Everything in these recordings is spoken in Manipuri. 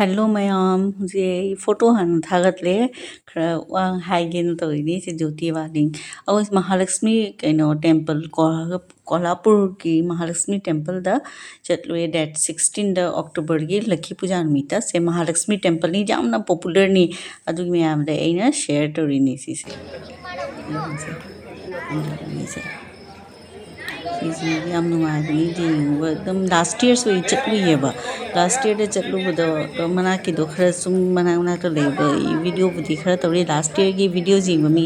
हेलो मैम मुझे फोटो हन थागतले खरा वांग हाइगेन तोइनी से ज्योति वाली और महालक्ष्मी कइनो टेम्पल कोल्हापुर की महालक्ष्मी टेम्पल दा चतलुए डेट 16 दा अक्टूबर की लखी पूजा नुमिता से महालक्ष्मी टेम्पल नी जामना पॉपुलर नी अदु मैम दे अइना शेयर तोरिनी से ꯌꯥꯝ ꯅꯨꯡꯉꯥꯏꯕꯅꯤ ꯌꯦꯡꯕ ꯑꯗꯨꯝ ꯂꯥꯁ ꯌꯔꯁꯨ ꯑꯩ ꯆꯠꯂꯨꯏꯌꯦꯕ ꯂꯥꯁ ꯌꯔꯗ ꯆꯠꯂꯨꯕꯗꯣ ꯃꯅꯥꯛꯀꯤꯗꯣ ꯈꯔ ꯁꯨꯝ ꯃꯅꯥꯛꯇ ꯂꯩꯕ ꯚꯤꯗꯤꯑꯣꯕꯨꯗꯤ ꯈꯔ ꯇꯧꯔꯤ ꯂꯥꯁ ꯌꯔꯒꯤ ꯚꯤꯗꯤꯑꯣ ꯌꯦꯡꯕ ꯃꯤ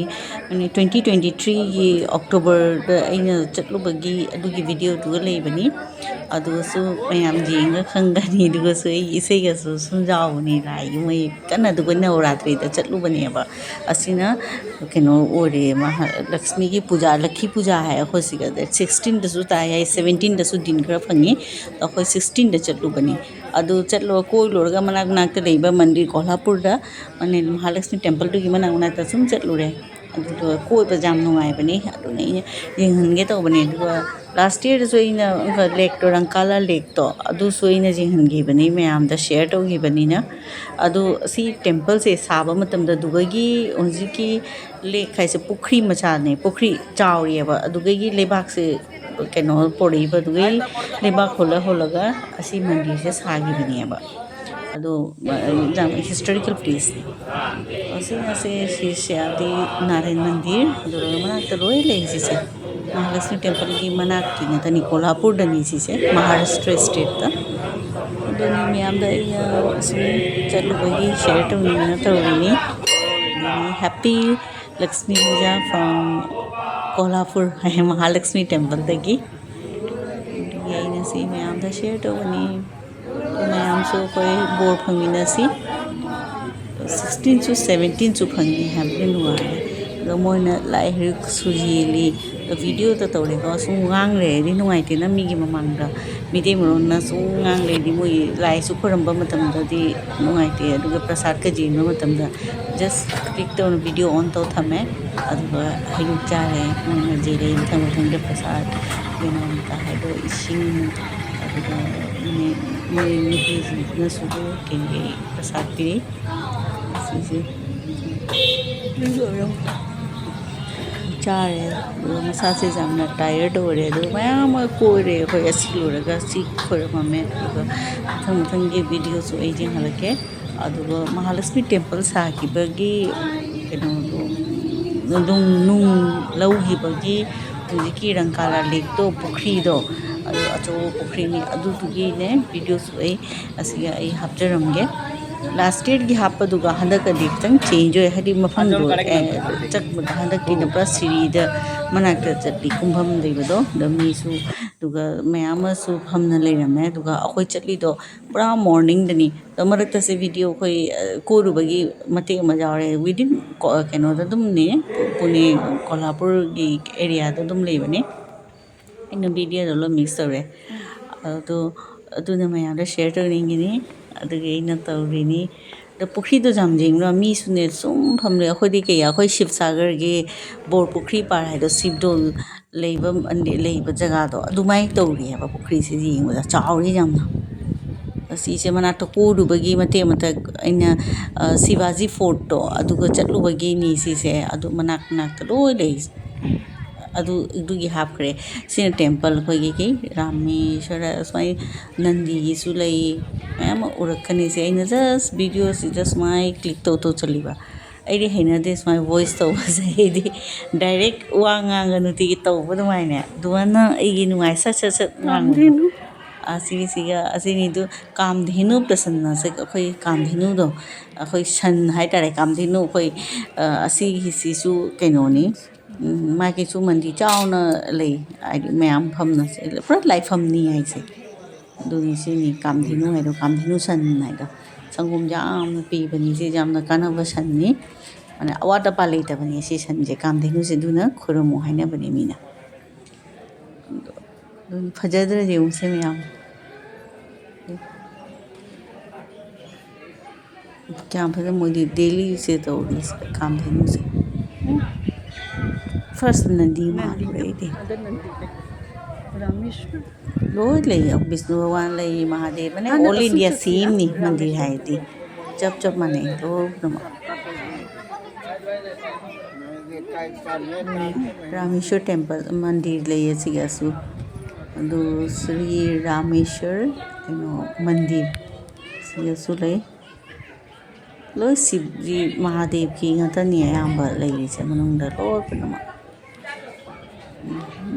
2023ꯒꯤ ꯑꯣꯛꯇꯣꯕꯔꯗ ꯑꯩꯅ ꯆꯠꯂꯨꯕꯒꯤ ꯑꯗꯨꯒꯤ ꯚꯤꯗꯤꯑꯣꯗꯨꯒ ꯂꯩꯕꯅꯤ ꯑꯗꯨꯒꯁꯨ ꯃꯌꯥꯝ ꯌꯦꯡꯉ ꯈꯪꯒꯅꯤ ꯑꯗꯨꯒꯁꯨ ꯑꯩ ꯏꯁꯩꯒꯁꯨ ꯁꯨꯝ ꯌꯥꯎꯕꯅꯤ ꯂꯥꯏꯒꯤ ꯃꯣꯏ ꯀꯟꯅ ꯑꯗꯨꯒ ꯅꯕꯔꯥꯇ꯭ꯔꯤꯗ ꯆꯠꯂꯨꯕꯅꯦꯕ ꯑꯁꯤꯅ ꯀꯩꯅꯣ ꯑꯣꯏꯔꯦ ꯂꯛꯁꯃꯤꯒꯤ ꯄꯨꯖꯥ ꯂꯛꯈꯤ ꯄꯨꯖꯥ ꯍꯥꯏ ꯑꯩꯈꯣꯏꯁꯤꯒ 16ꯗꯁꯨ ꯇꯥꯏ ꯍꯥꯏ 17ꯗꯁꯨ ꯗꯤꯟ ꯈꯔ ꯐꯪꯉꯤ ꯑꯩꯈꯣꯏ 16ꯗ ꯆꯠꯂꯨꯕꯅꯤ ꯑꯗꯨ ꯆꯠꯂꯣ ꯀꯣꯏꯂꯨꯔꯒ ꯃꯅꯥꯛꯇ ꯂꯩꯕ ꯃꯟꯗꯤꯔ ꯀꯣꯜꯍꯥꯄꯨꯔꯗ ꯃꯍꯥꯂꯛꯁꯃꯤ ꯇꯦꯝꯄꯜꯗꯨꯒꯤ ꯃꯅꯥꯛꯇ ꯁꯨꯝ ꯆꯠꯂꯨꯔꯦ ꯑꯗꯨꯗꯣ ꯀꯣꯏꯕ ꯌꯥꯝ ꯅꯨꯡꯉꯥꯏꯕꯅꯤ ꯑꯗꯨꯅ ꯑꯩꯅ ꯌꯦꯡꯍꯟꯒꯦ ꯇꯧꯕꯅꯦ ꯑꯗꯨꯒ ꯂꯥꯁ ꯌꯔꯗꯁꯨ ꯑꯩꯅ ꯂꯦꯛꯇꯣ ꯔꯪꯀꯥꯂꯥ ꯂꯦꯛꯇꯣ ꯑꯗꯨꯁꯨ ꯑꯩꯅ ꯌꯦꯡꯍꯟꯈꯤꯕꯅꯤ ꯃꯌꯥꯝꯗ ꯁꯦꯌꯔ ꯇꯧꯈꯤꯕꯅꯤꯅ ꯑꯗꯨ ꯑꯁꯤ ꯇꯦꯝꯄꯜꯁꯦ ꯁꯥꯕ ꯃꯇꯝꯗ ꯗꯨꯕꯩꯒꯤ ꯍꯧꯖꯤꯛꯀꯤ ꯂꯦꯛ ꯍꯥꯏꯁꯦ ꯄꯨꯈ꯭ꯔꯤ ꯃꯆꯥꯅꯦ ꯄꯨꯈ꯭ꯔꯤ ꯆꯥꯎꯔꯤꯑꯕ ꯑꯗꯨꯒꯤ ꯂꯩꯕꯥꯛꯁꯦ ꯀꯩꯅꯣ ꯄꯣꯔꯛꯏꯕ ꯑꯗꯨꯒꯤ ꯂꯩꯕꯥꯛ ꯍꯣꯜꯂꯒ ꯑꯁꯤ ꯃꯟꯗꯤꯔꯁꯦ ꯁꯥꯈꯤꯕꯅꯦꯕ ꯑꯗꯣ ꯌꯥꯝ ꯍꯤꯁꯇꯣꯔꯤꯀꯦꯜ ꯄ꯭लेꯁꯅꯦ ꯑꯁꯤꯅꯁꯦ ꯁꯤꯁꯦ ꯅꯥꯔꯦꯟ ꯃꯟꯗꯤꯔ ꯑꯗꯨꯒ ꯃꯅꯥꯛꯇ ꯂꯣꯏ ꯂꯩꯔꯤꯁꯤꯁꯦ महालक्ष्मी टेम्पल की मनाक की नतनी कोल्हापुर दनी से महाराष्ट्र स्टेट दा अदुनी मैम दा चलुबगी शेयर तौरीनी happy Lakshmi Puja from Kolhapur Mahalakshmi temple दगी से मैम दा शेयर तौनी मैम सो कोई बोर्ड फंगीनसी 16 to 17 सु फंगी हैप्पी नुआरे मोइना लाई सुजीली वीडियो तो तौरे को सु ngang le ri nuai te na mi gi mamang da mi de mo na su ngang le di moi lai su khoram ba matam da di nuai te adu ga prasad ka ji ma matam da just click to video on to thame adu ga hayu cha le mo je le thang thang de prasad ye na ta hai do ising adu ga ni na su do ke prasad pi si चारे मसा से जामना टायर्ड हो रहे तो मैम कोई रे कोई ऐसी लोरगा सीख खोर में मथंग के वीडियो सो एजिंग हलके अदुगो महालक्ष्मी टेम्पल साकिबगी केनो नुंग लौगी बगी हुजिकी रंकाला लेक तो पुखरी दो अचो पुखरी ने अदुगी ने वीडियो सो असिगा हापजरमगे लास्ट ईयर की हापदुगा हंदक दिखतंग चेंज होय हदि मफम दो चक हंदक की नप्रा सीरीद मनाक चटली कुंभम देबदो दमीसु दुगा मयामसु फमना लेरमे दुगा अखोय चटली दो पूरा मॉर्निंग दनी तमरक से वीडियो कोई कोरुबगी मते मजारे विदिन केनो दम ने पुणे कोल्हापुर की एरिया दम लेबने इन वीडियो दो मिक्स तोरे तो अदुना मयाम शेयर तोरिंगिनी अदुगे तौरीनी पुखरी तो जाम जेंगना मी सुने सुम फमले अखोदी के अखोई शिवसागर के बोर पुखरी पार है तो शिवडोल लेब जगह दो अदुमाई तौरी है पुखरी से जेंगदा चावरी जामना असीसे मना तो कोरुबगी मते अइना शिवाजी फोर्ट तो अदुगा चटलुबगी नी सिसे अदु मनाक तो लोय लेइ अदुगी हापखरे सिन टेम्पल खोगी की रामेश्वर स्वाई नंदी सु लई मैम उरकनी से अइना जस्ट वीडियो से जस्ट माई क्लिक तो चलीबा अइदि हैनदे स्वाई वॉइस तो बजे डायरेक्ट वा nganganuti की तो बदमाइने दुवाना अइगी नुआइ सच nganगनु असिनी दु कामधेनु प्रसन्न से अखोई कामधेनु दो अखोई सन हाय तारे कामधेनु अखोई असि हिसिसु कैनोनी माके सु मंदी चावना ले मैम फमना से पूरा लाइफम नी आइसे दुनी से नी कामधेनु है तो कामधेनु सन है तो संगम जाम पीबनी से जामना कानब सन नी माने अवाटा पाले तबनी से सन जे कामधेनु से दुना खुरमो हैना बनी मीना फजदर जे उसे मैम क्या फजर मोदी डेली से तो कामधेनु से फर्स्ट नदी मार रही थी Rameshwar lối lấy Vishnu Bhagwan lấy Mahadev này all India same ni mandir hai ti chap mane lo Rameshwar temple mandir lấy sigasu adu Sri Rameshwar mandir sigasu lấy lối Sivji Mahadev ki ngata ni ayamba lấy se manung da lo panama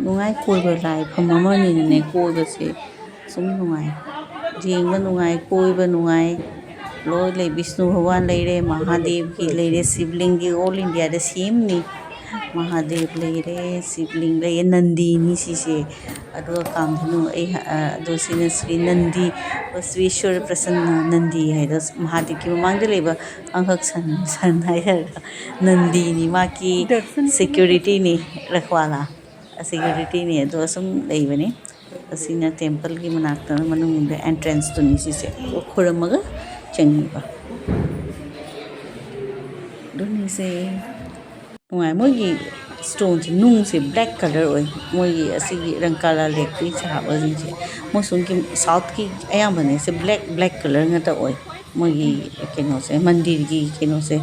nungai koi ba lai phamama ni ne koi ba se sum nungai jing ba nungai koi ba nungai loi le Vishnu Bhagwan le re Mahadev ki le re Sivling ki all India de same ni Mahadev le re Sivling le Nandi ni si se adu kam nu ai adu sin Sri Nandi Vasveshwar Prasanna Nandi hai das Mahadev ki mang de le ba anghak san hai Nandi ni ma ki security ni rakhwala security ni ado asum leibani asina temple ki manakta manung entrance to ni si se khuramaga changiba doni se ngai mogi stone se nung se black color oi mogi asigi rangkala lake ki chaba jin se mosung ki south ki ayam bane se black color ngata oi mogi keno se mandir ki keno se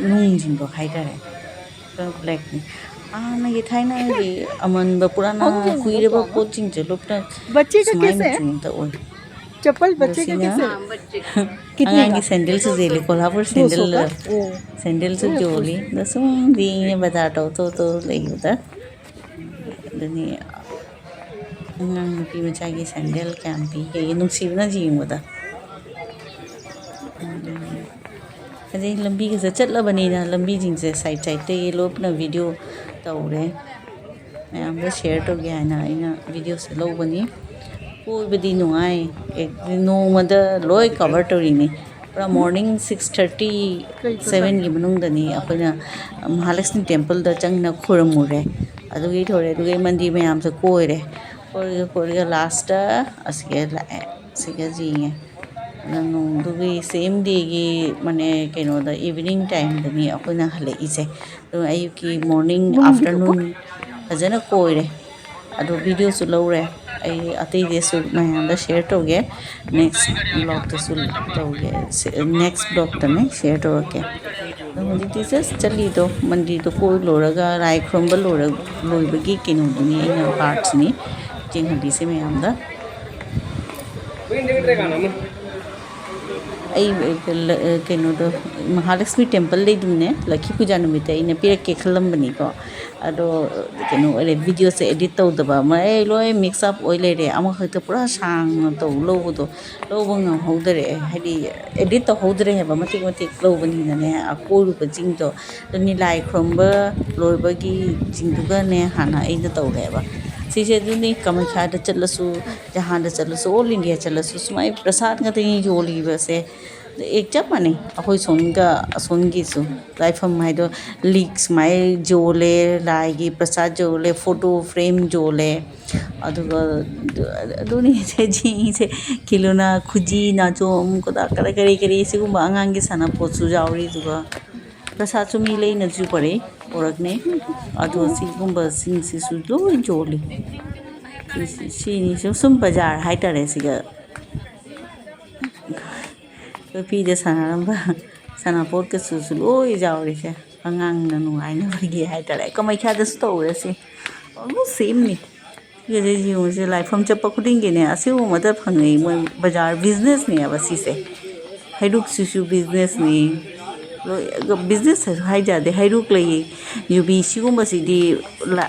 nung jin do haidare black ni ना ये था ना ये अमन बपुराना कुईरे बा कोचिंग चलो अपना बच्चे का कैसे है चप्पल बच्चे का कैसे कितने की सैंडल से जेले कोल्हापुर सैंडल से जोली दसों दी बताता तो ले उधर दनी नंग पी में चाहिए सैंडल कैंपी के ये नुकसीब ना जी उधर अरे लंबी के सच्चत ला बनी ना लंबी जिनसे साइड ते ये लोग अपना वीडियो तौरे मैं आपको शेयर तो गया है ना इन वीडियो से लोग बनी कोई भी नुआए एक नो मदर लोई कवर तो नहीं पूरा मॉर्निंग 6:37 की मनुंग दनी अपना महालक्ष्मी टेम्पल द चंग न खुरमुरे अदुगी थोड़े दुगी मंदी में हम से कोई रे लास्ट असके जी है दुगी सेम डे की माने कनो द इवनिंग टाइम दनी अखोना हले इसे तो आयु की मॉर्निंग आफ्टरनून फजन कोइरे अदो वीडियो सु लौरे आई अतई दे सु मैं द शेयर तोगे नेक्स्ट ब्लॉग तो सु तोगे नेक्स्ट ब्लॉग तने शेयर तोगे तो मंदी टीचर्स चली तो मंदी तो कोई लोरगा राय ख्रमब लोइबगी किनो दुनी इन पार्ट्स नि जिंग से मैं आमदा कनो महालक्ष्मी टेम्पल लेने लखी पूजा नुमित पीरके खलम्बनी को अदो कनो वीडियो से एडिट तौदब मैं लोई मिक्सअप लेरे खत पूरा सांग तौ लोबदो लोबंगहौदरे है एडिट तौहौदरे है मतिक मतिक लोबनीने अकोरुब जिंगदो दुनी लाई ख्रमब लोइबगी जिंगदुगने हाना अइना तौरेबा सीसे दुनी कामाख्या चलसु जहाँ चलसु ऑल इंडिया चलसु सुमाय प्रसाद गतनी जोली से एक चप माने अखोई सोनगीसु लाइफम हाइदो लीक सुमाय जोले लाइगी प्रसाद जोले फोटो फ्रेम जोले अदुनी से जी से किलोना खुजी नाचो कोदा करी सिगुम आंगांगी सना पोसु जावरी दुगा प्रसाद सु मी लेना जु परे औरकने अदो सिगुम सिंगसिसु लोई जोली सिनी सुम बाजार हाइटारे सिगा पीदे सनापोट के सुसु लोई जावरी से अंगांग नुआइना बगी हाइटारे कामाख्या दस तौरसे ऑलमोस्ट सेम नि ये जीव से लाइफम चप खुदिंगे ने असिउ मदद फंगई बाजार बिजनेस ने बसी से हैरुक सुसु बिजनेस ने बिजनेस है जादे हैरुक लई युबी सिगुंबसिदी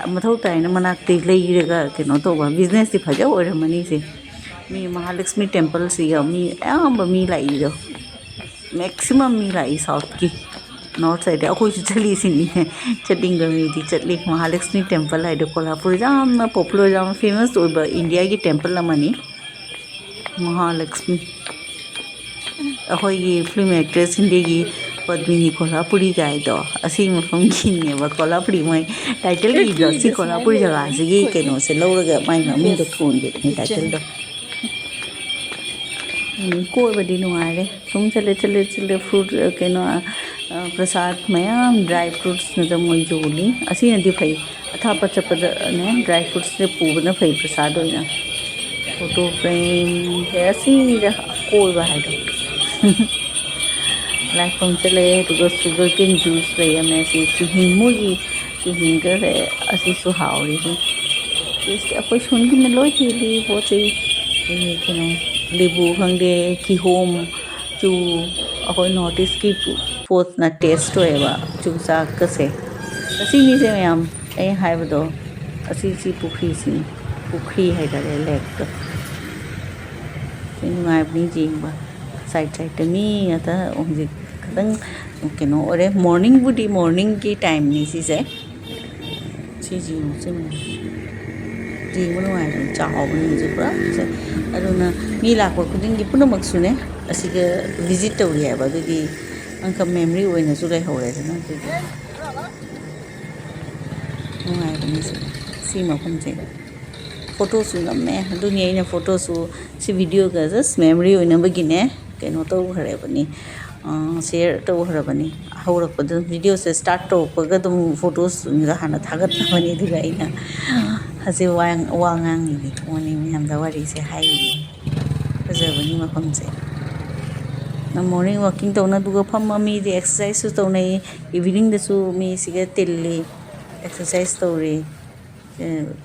मथौ ताइना मनाक्ते लेइरेगा केनो तोबा बिजनेस ति फजा ओरमनी से मी महालक्ष्मी टेम्पल से मी आम मी लाइदो मैक्सिमम मी लाई साउथ की नॉर्थ साइड अखोई चली सिनी है चटिंग गमी चटली महालक्ष्मी टेम्पल है कोल्हापुर जाम पॉपुलर जाम फेमस इंडिया की टेम्पल अमनी महालक्ष्मी अखोई फिल्म एक्ट्रेस हिंदी की पद्मिनी कोल्हापुरी गाइदो असी मफम की कोल्हापुरी मैं टाइटल की कोल्हापुरी जगह से कनो से लौरगा माई मम्मी तो थोंगे टाइटल कोई नुआरे सुम चले फ्रूट कनो प्रसाद मैम ड्राई फ्रूट्स न मोई जोली असी फई अथाप चपने ड्राई फ्रूट्स से पूबना फई प्रसाद होना photo frame thế gì đó coi bài đó lại không chỉ là tụi sugar cane juice này em sẽ chỉ hình mũi chỉ hình cái này sẽ số hảo đi thì sẽ phải xuống cái mình lối thì vô gì thì cái nó lebu khang de ki home chu akoi notice ki fourth na taste hoye ba chu sa ka se asi ni se mayam ai hai ba do asi si pukri hai da lek to sin ngai bni jing ba side ta mi ata onji kadang cái nó ở đây morning cái time này gì sẽ gì chứ gì mà ngoài chào mình gì đó sẽ ở đó mi lạc vào cái gì cũng nó mặc xuống ấy cái visit đâu vậy bà cái anh cầm memory rồi này xuống đây hồi này nó cái ngoài cái gì xí mà không chạy photo xuống lắm mẹ tôi nhớ là photo xuống xí video cái just memory rồi nó begin nè cái nó tôi khởi vậy nè share to harabani haurakpada video se start to paga dum photos ga hana thagat bani diga ina hase wangang ni thoni mi hamda wari se hai hazabani ma phamse na morning walking to na duga pham mi de exercise su to nei evening de su mi siga tilli exercise to re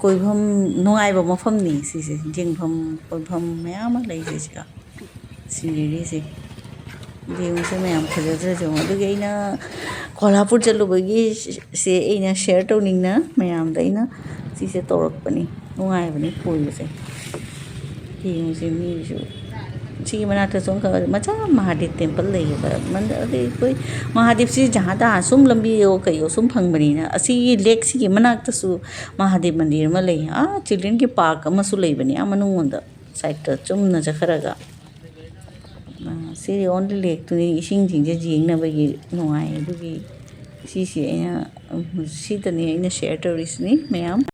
koi pham nongai ba ma pham ni si se jing pham koi pham me ma lai se siga siniri se Dia se mayam khajatra jo adu gaina Kolhapur chalu bagi se ina share to ningna mayam daina si se torak pani nungai bani pui se hi se mi jo chi mana ta song ka macha Mahadev temple le ba man ade koi Mahadev si jaha da sum lambi yo kai yo sum phang bani na asi lake si manak ta su Mahadev mandir ma le children ki park ma su le bani amanu onda side ta chum na jakharaga si only lake to ni sing jing je jing na bagi nuai bagi si ta ni ina share to ni mayam